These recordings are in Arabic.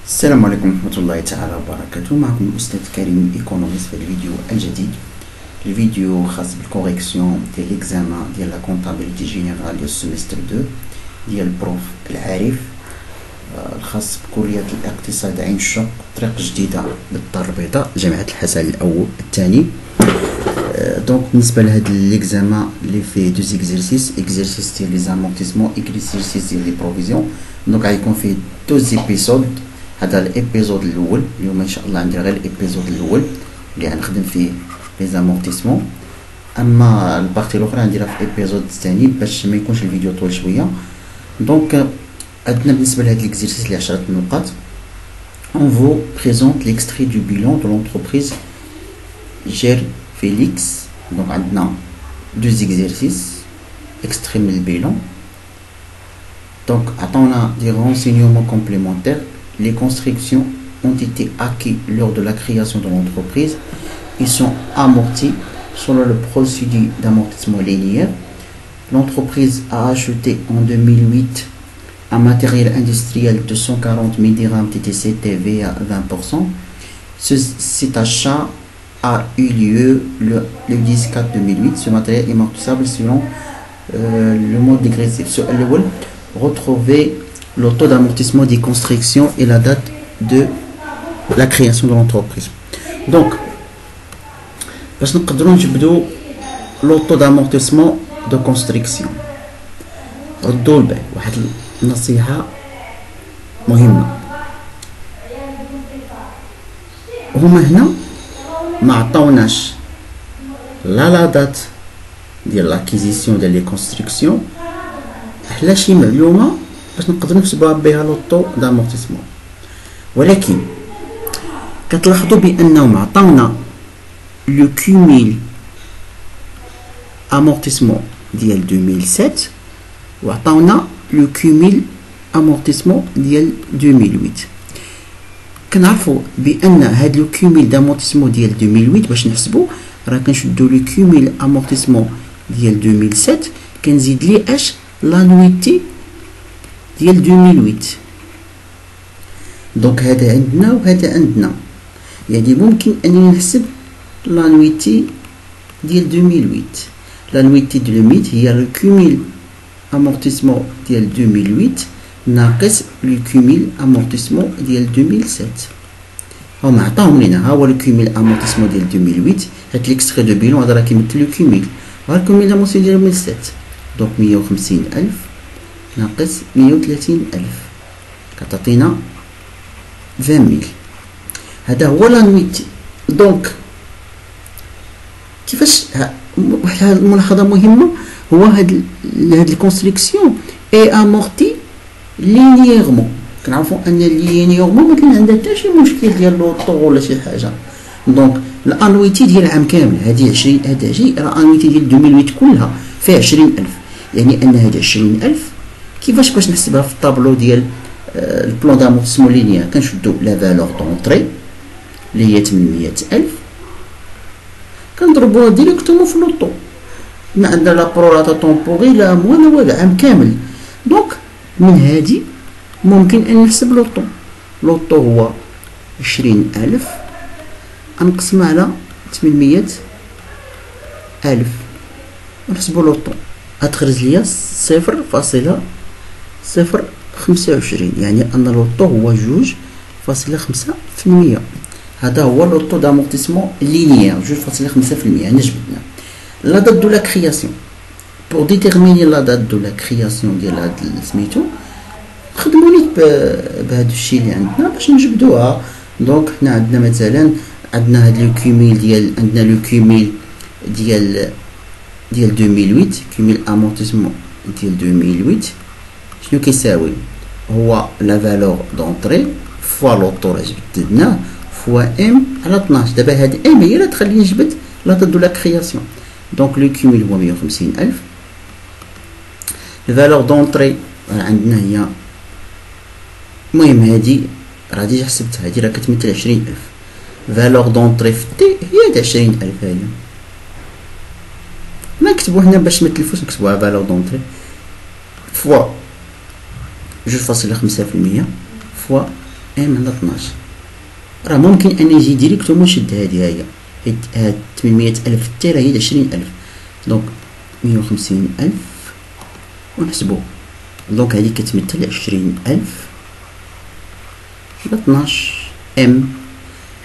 السلام عليكم ورحمة الله تعالى وبركاته. معكم الأستاذ كريم إيكونوميست في الفيديو الجديد. الفيديو خاص بالكوريكسيون ديال ليكزامان ديال لا كونطابيليتي جينيرال ديال السيمستر 2 ديال البروف العارف الخاص بكلية الاقتصاد عين الشق، طريق جديدة بالدار البيضاء، جامعة الحسن الأول الثاني. دونك بالنسبة لهاد ليكزامان اللي فيه دو زيكزيرسيس ديال لي زامورتيسمون، اكزيرسيس ديال لي بروفيزيون. دونك غيكون فيه دو زيبيسود. هذا الابيزود الاول اليوم ان شاء الله عندي غير الابيزود الاول اللي غنخدم فيه لي زامورتيسمون، اما البارتي الاخرى غنديرها في الابيزود الثاني باش ما يكونش الفيديو طويل شويه. دونك عندنا بالنسبه لهاد ليكزيرسيس اللي 10 نقاط. On vous présente l'extrait du bilan de l'entreprise Gère Félix. Donc عندنا دو زيكزيرسيس extrait من البيلون. Donc عطاونا دي renseignements complémentaires. Les constructions ont été acquises lors de la création de l'entreprise. Ils sont amortis selon le procédé d'amortissement linéaire. L'entreprise a acheté en 2008 un matériel industriel de 140 000 dirhams TTC TV à 20%. Cet achat a eu lieu le 10/4/2008. Ce matériel est amortissable selon le mode dégressif. Retrouver le taux d'amortissement des constructions et la date de la création de l'entreprise. Donc, باش نقدروا نجبدوا لو طو d'amortissement de construction، ردوا البال. واحد النصيحة مهمة، هما هنا ما عطاوناش لا دات ديال لاكيزيسيون ديال لي كونستركسيون على شي معلومة باش نقدروا نحسبوها بها لو طو دامورتيسمون، ولكن كتلاحظوا بانهم عطاونا لو كوميل امورتيسمون ديال 2007 وعطاونا لو كوميل امورتيسمون ديال 2008. كنعرفوا بان هاد لو كوميل دامورتيسمون ديال 2008 باش نحسبوا راه كنشدوا لو كوميل امورتيسمون ديال 2007 كنزيد ليه اش لانويتي ديال 2008. دونك هذا عندنا وهذا عندنا، يعني ممكن انني نحسب لانويتي ديال 2008. لانويتي ديال 2008 هي لو كوميل امورتيسمون ديال 2008 ناقص لو كوميل امورتيسمون ديال 2007. هما عطاهم لينا، ها هو لو كوميل امورتيسمون ديال 2008. هاد ليكستري دو بيلون هذا راه كيمثل لو كوميل، ها الكوميل امورتيسمون ديال 2007. دونك 150,000 ناقص 130,000 كتعطينا 20,000. هذا هو لانويتي. دونك كيفاش واحد الملاحظه مهمه، هو هاد الكونستركسيون اي امورتي لينييرمون. كنعرفوا ان لينييرمون ما كاين عندها حتى شي مشكل ديال لوطو ولا شي حاجه. دونك الانويتي ديال العام كامل، هذه 20 راه انويتي ديال 2008 كلها فيها 20,000، يعني ان هذه 20,000 كيفاش باش نحسبها في الطابلو ديال البلان دامورتيسمون لينيير. كنشدو لا فالور دونطري اللي هي 800,000 كنضربوها ديريكتومون في لوطو، ما عندنا لا بروراتا طومبوري لا والو عام كامل. دونك من هادي ممكن ان نحسب لوطو. لوطو هو 20,000 نقسم على 800,000 ونحسبو لوطو، غتخرج ليا 0.025، يعني ان لوطو هو 2.5%. هذا هو لوطو دامورتيسمون لينيير 2.5%. هنا جبدنا لا دات دو لا كرياسيون. بور ديتيرميني لا دات دو لا كرياسيون ديال هاد سميتو نخدمو نيت بهاد الشيء اللي عندنا باش نجبدوها. دونك حنا عندنا مثلا عندنا هاد لو كوميل ديال، عندنا لو كوميل ديال 2008، كوميل امورتيسمون ديال 2008 شنو كيساوي؟ هو لا فالور دونطري فوا لوطو راه جبدناه فوا ام على 12. دابا هاد ام هي اللي تخليني نجبد لا دات دو لا كرياسيون. دونك لو كوميل هو 150,000. الفالور دونطري عندنا هي، المهم هادي راه ديجا حسبتها، هادي راه كتمثل 20,000. فالور دونطري في تي هي 20,000. هاهي ما نكتبو هنا باش متلفوش، نكتبوها فالور دونطري فوا 2.5% فوا ام على 12. راه ممكن ان يجي ديريكتومون شد هادي هي حيت هاد 800,000 تيرا هي 20,000، دونك 150,000 ونحسبو. دونك هادي كتمثل 20,000 على 12 ام.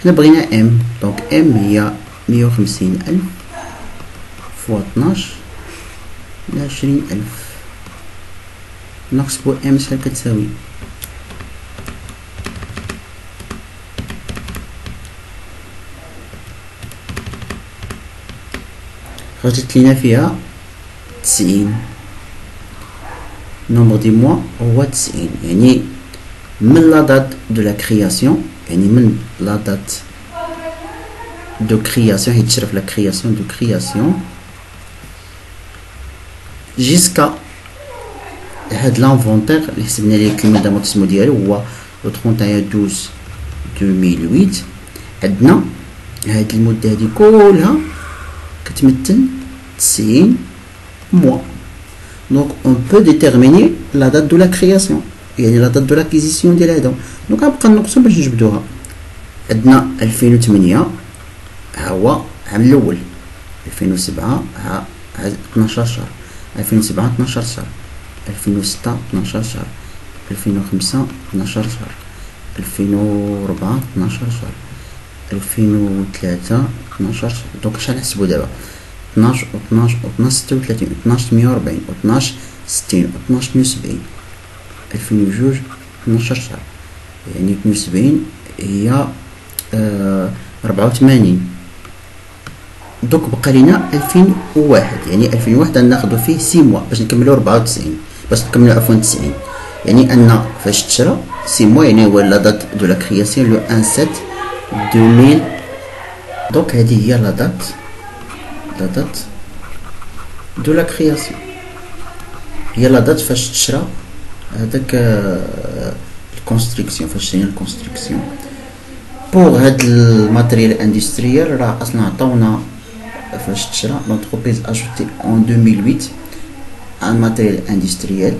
حنا بغينا ام، دونك ام هي 150,000 فوا 12 على 20,000. نحسبو ام شحال كتساوي. خرجت لينا فيها 90. نومبر دي موا هو 90، يعني من لا دات دو لا كرياسيون، يعني من لا دات دو كرياسيون حيت تشرف لا كرياسيون دو كرياسيون جيسكا هاد لانفونتير اللي حسبنا ليه الكلمة داموتيسمو ديالو هو لو 31/12/2008. عندنا هاد المدة هادي كلها كتمثل 90 mois. Donc on peut déterminer la date de la création، يعني la date de l'acquisition ديال هذا. دونك غنبقى نقصو باش نجبدوها. عندنا 2008 ها هو العام الاول، 2007 ها 12 شهر، 2007 12 شهر، 2006 12 شهر، 2005 12 شهر، 2004 12 شهر، 2003 12 شهر. دونك شحال نحسبو دابا؟ 12 و 12 و 12 36 و 12 140 و 12 60 و 12 72. 2002 12 شهر، يعني 72 هي 84. دوك بقى لينا 2001، يعني 2001 غناخدو فيه 6 موا باش نكملو 94، باش نكملو عفوا 90. يعني ان فاش تشرى 6 موا، يعني هو لا دات دو لا كرياسيون لو 1/7/2000. دونك هذه هي لا دات دو لا كرياسيون، هي لا دات فاش تشرى هذاك الكونستركسيون، فاش شرينا الكونستركسيون. بوغ هاد الماتريال اندستريال راه اصلا عطاونا فاش تشرى لونتربريز اجوتي en 2008 un matériel industriel.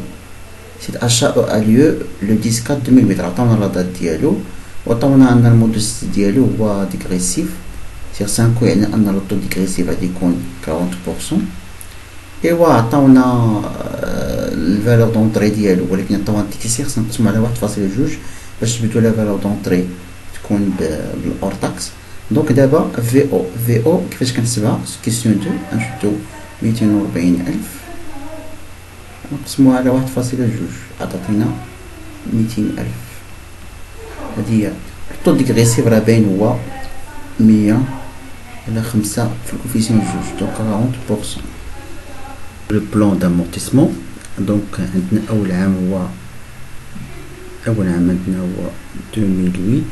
cet achat a lieu le 10/4/2008. عطاونا لا دات ديالو وعطاونا عندنا المودوس ديالو هو ديكريسيف سيغ 5، يعني ان لوطو ديكريسيف غادي يكون 40%. ايوا عطاونا الفالور دونطري ديالو، ولكن عطاونا ديكريسيف نقسمو على 1.2 باش نثبتو لا فالور دونطري تكون بالاور تاكس. دونك دابا في او كيفاش كنحسبها؟ كيسيون 2 نشدو 240,000 نقسموها على 1.2 عطاتينا 200,000. هادي هي الطو ديكريسيف راه باين هو 100 على 5 في الكوفيسيون جوج، دونك 40%. لو بلان دامورتيسمون، دونك عندنا اول عام عندنا هو 2008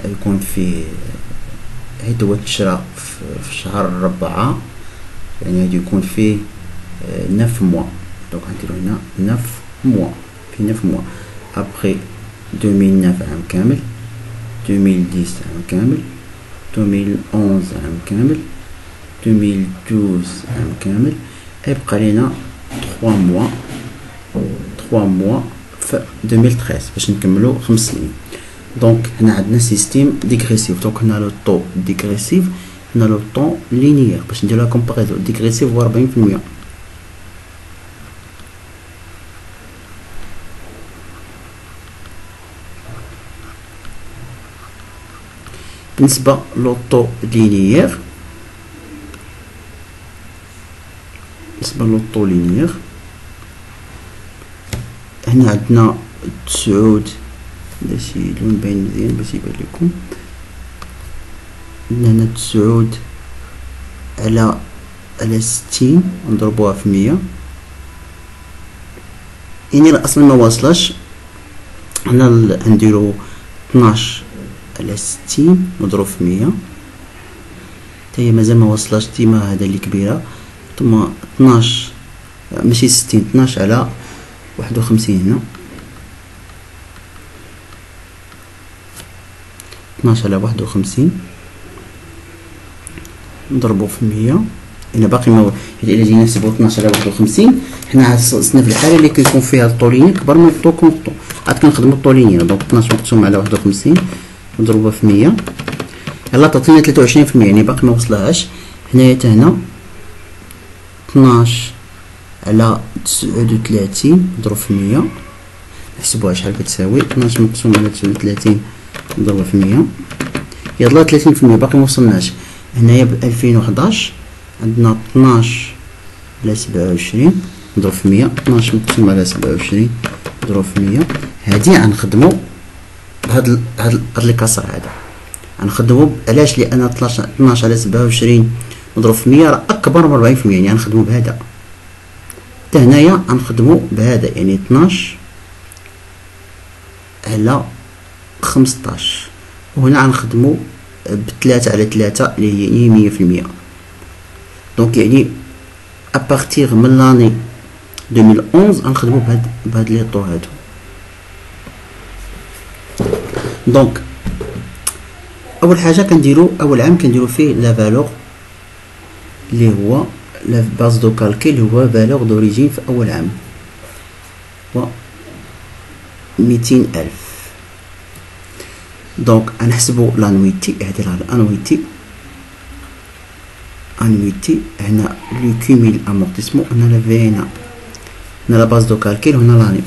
يكون فيه حيت هو تشرى في شهر 4، يعني غادي يكون فيه 9 موا. دونك غنديرو هنا 9 موا، في 9 موا. ابخي 2009 عام كامل، 2010 عام كامل، 2011 عام كامل، 2012 عام كامل. يبقى لينا 3 موا في 2013 باش نكملو 5 سنين. دونك هنا عندنا سيستيم ديكريسيف. دونك هنا لو طو ديكريسيف، هنا لو طو لينيير باش نديرو لا كومباريزون. ديكريسيف هو 40%. بالنسبة لوطو لينيير، هنا عندنا 9 شي لون باين مزيان باش يبان لكم. هنا 9 على 60 نضربوها في 100، يعني اصلا ما واصلاش. هنا نديرو 12 على 60 نضرب في 100، حتى هي مازال ما واصلاش ديما هذا اللي كبيره. ثم 12 ماشي 60، 12 على 51. هنا 12 على 51 نضربو في 100 هنا باقي ما إلا جينا نحسبو 12 على 51 حنا خصنا في الحالة اللي كيكون فيها الطوليني كبر من الطو كونطو عاد كنخدمو الطوليني. دونك 12 مقسوم على 51 نضربوها في 100 يلا تعطينا 23%، يعني باقي ما وصلهاش. هنايا تا هنا 12 على 39 نضرب في 100 نحسبوها شحال كتساوي. 12 مقسوم على 39 نضربها في 100 يلا 30%، باقي ما وصلناش. هنايا ب 2011 عندنا 12 على 27 نضرب في 100. 12 مقسوم على 27 نضرب في 100. هادي غنخدمو بهاد الكسر هذا غنخدمو علاش؟ لان 12 على 27 نضرب في 100 راه اكبر من 40%، يعني غنخدمو بهذا. حتى هنايا غنخدمو بهذا، يعني 12 على 15 وهنا غنخدمو ب3 على 3 اللي هي 100%. دونك يعني ابارتيغ من لاني 2011 غنخدمو بهاد لي طو هادو. دونك اول حاجه كنديرو اول عام كنديرو فيه لا فالور اللي هو لا باز دو كالكيل اللي هو فالور دوريجين في اول عام هو 200,000. دونك غنحسبو لانويتي، هادي راه الانويتي هنا لو كوميل امورتيسمون، هنا لا في هنا لا باز دو كالكيل هنا لاني.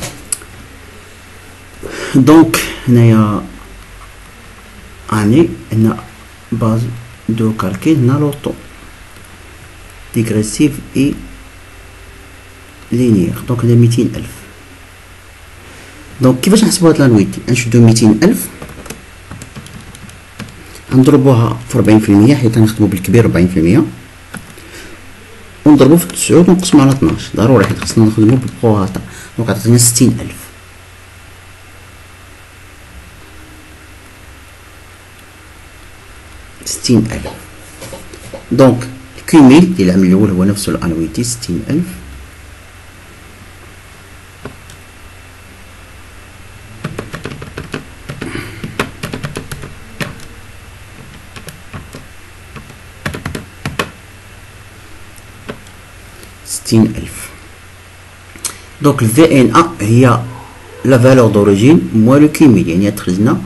دونك هنايا اني هنا باز دو كالكيل هنا لوطو ديغريسيف اي لينيير. دونك هنا 200,000. دونك كيفاش نحسبو هاد لانويتي؟ نشدو 200,000 نضربوها في 40% حيت غنخدمو بالكبير 40% ونضربو في 9 ونقسمو على 12 ضروري حيت خصنا نخدمو بالبروغاتا. دونك عطاتنا 60,000. دونك الكوميل ديال العام الاول هو نفسه الانويتي 60,000. دونك الفي ان ا هي لا فالور دوريجين موان لو كوميل، يعني تخرجنا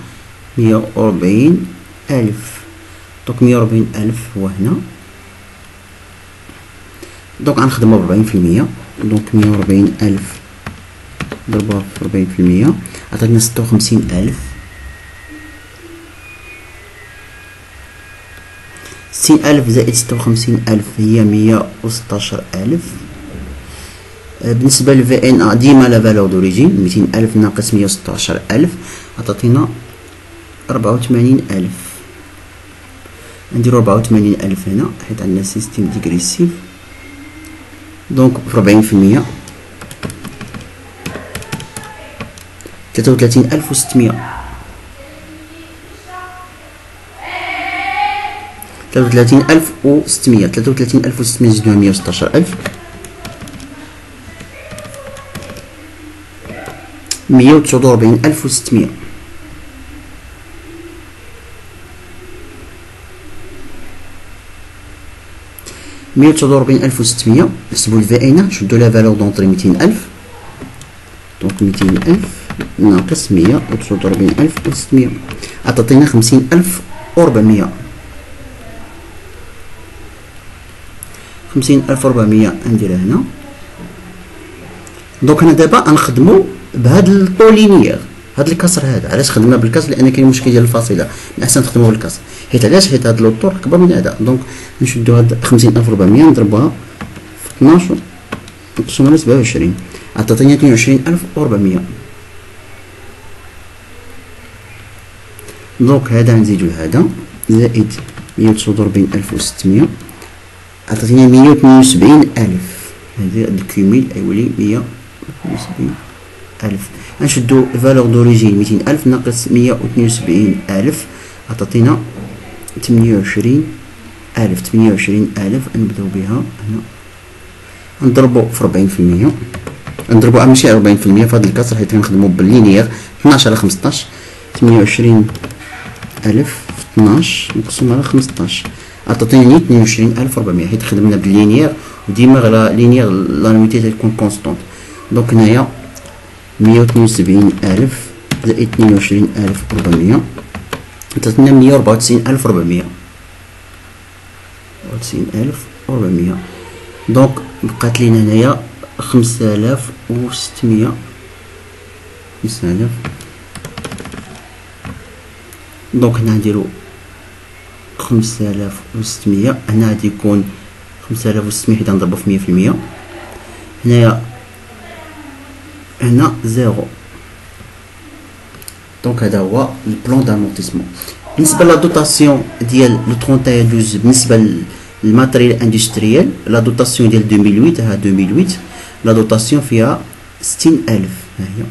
140,000. دونك 140,000 هو هنا. دونك غنخدمو ب 40%. دونك 140,000 ضربوها في 40% عطاتنا 56,000. 60,000 زائد 56,000 هي 116,000. بالنسبة للفي ان ا ديما لا فالور دوريجين 200,000 ناقص 116,000 عطاتنا 84,000. نديرو 84,000 هنا حيت عندنا سيستيم ديغريسيف. دونك في 40% 33,600. 33,600 33,600 نزيدوها 116,000 149,600. مية وتسعود وربعين ألف وستمية. نحسبو الفي اينا نشدو لا فالور دونطري 200,000. دونك 200,000 ناقص 149,600 عطاتينا 50,400. 50,400 نديرها هنا. دونك هنا دابا غنخدمو بهاد الطولينيير هاد الكسر هذا. علاش خدمنا بالكسر؟ لان كاين مشكل ديال الفاصله، من الاحسن نخدمو بالكسر. حيت علاش؟ حيت هاد لوطور اكبر من هذا. دونك نشدو هاد 50,400 نضربوها في 12 نقسمو على 27 عطاتني 22,400. دونك هذا نزيدو لهذا زائد 149,600 عطاتني 172,000. هذا الكوميل يولي 172,000. نشدو فالور دوريجين 200,000 ناقص 172,000 عطاتينا 28,000. 28,000 نبداو بها هنا نضربو في 40%. نضربو ماشي 40% في هذا الكسر حيت كنخدمو باللينيير 12 على 15. 28,000 في 12 نقسم على 15 عطاتني 22400 حيت خدمنا باللينيير وديما غير لينيير لانويتي تكون كونستونت. دونك هنايا 172000 زائد 22400 عطاتنا 194400 94400. دونك بقات لينا هنايا 5600 5000. دونك هنا نديرو 5600 هنا غادي يكون 5600 حيت نضربو في 100%. هنايا هنا زيرو. دونك هذا هو البلان دامورتيسمون. بالنسبه لا دوطاسيون ديال لو 31/12 بالنسبه للماتريال اندستريال، لا دوطاسيون ديال 2008 ها 2008 لا دوطاسيون فيها 60000 ها هي.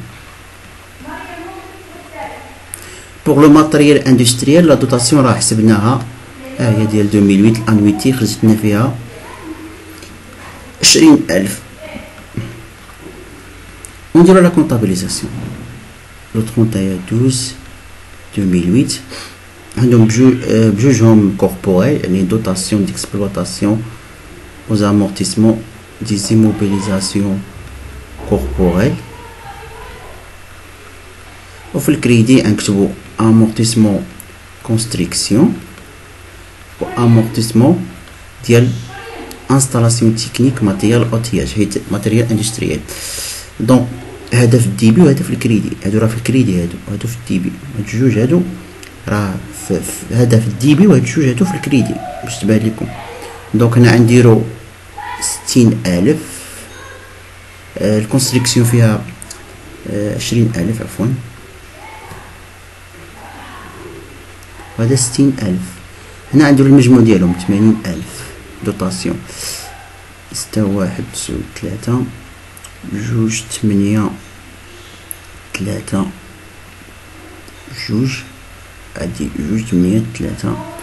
بوغ لو ماتريال اندستريال لا دوطاسيون راه حسبناها ها هي ديال 2008 الانويتي خرجتنا فيها 20000. ونديرو لا كونطابيليزاسيون. لو 31/12/2008 عندهم بجوجهم كوربوريل يعني دوطاسيون ديكسبلوطاسيون aux amortissements des immobilisations corporelles. وفي الكريدي نكتبو amortissement construction و amortissement ديال installation technique matériel outillage حيت matériel industriel. دونك هذا في الديبي وهذا في الكريدي، هادو راه في الكريدي، هادو في الديبي، هاد الجوج هادو راه هذا في الديبي وهاد الجوج هادو في الكريدي باش تبان لكم. دونك هنا غنديرو 60000. الكونستركسيون فيها 20000 عفوا، وهذا 60000. هنا غنديرو المجموع ديالهم 80000 دوطاسيون. 6 1 9 3 جوج 8 3 جوج هادي جوج 8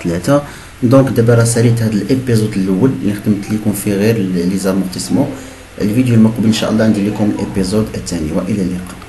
3. دونك دابا راه ساليت هاد الابيزود الاول اللي خدمت لكم فيه غير لي زامورتيسمون. الفيديو المقبل ان شاء الله ندير لكم الابيزود الثاني، والى اللقاء.